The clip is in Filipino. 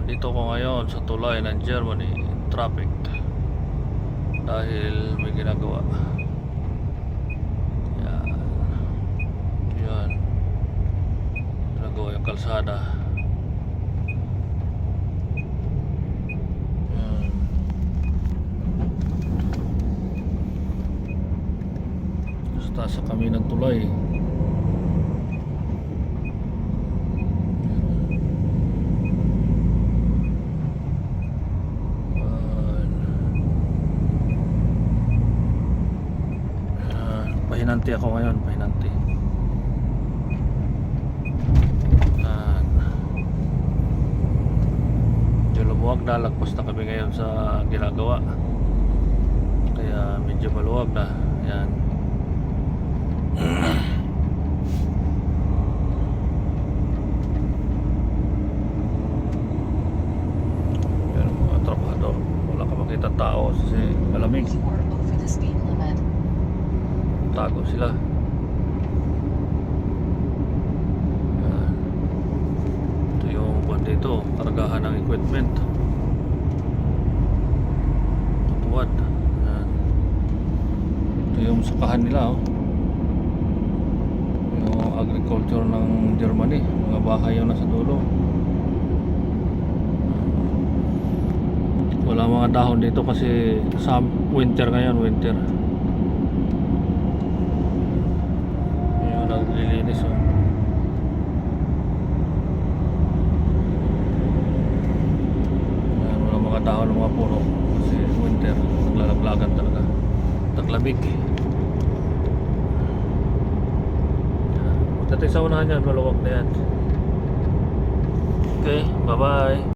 Dito ko ngayon sa tulay ng Germany traffic dahil may ginagawa. Yan. Yan. Ginagawa yung kalsada. Yan. Sa taas kami ng tulay. Pahinanti ako ngayon, pahinanti. Medyo lumuwag na, lagpas na kami ngayon sa ginagawa. Kaya medyo maluwag na. Ayan. Pero mga trabahador, wala ka makita tao kasi malamig. Tago sila. Yan. Ito yung buwan dito, karagahan ng equipment. Katuwad. Yan. Ito yung sakahan nila, oh. Yung agriculture ng Germany, mga bahay yung nasa dulo. Wala mga dahon dito kasi sa winter ngayon, winter. Naglilinis, oh. Ayan, walang mga dahon ng mga puno kasi winter, naglalaglagan talaga, taglamig. Dating sa unahan yan, maluwag na yan. Okay, bye bye.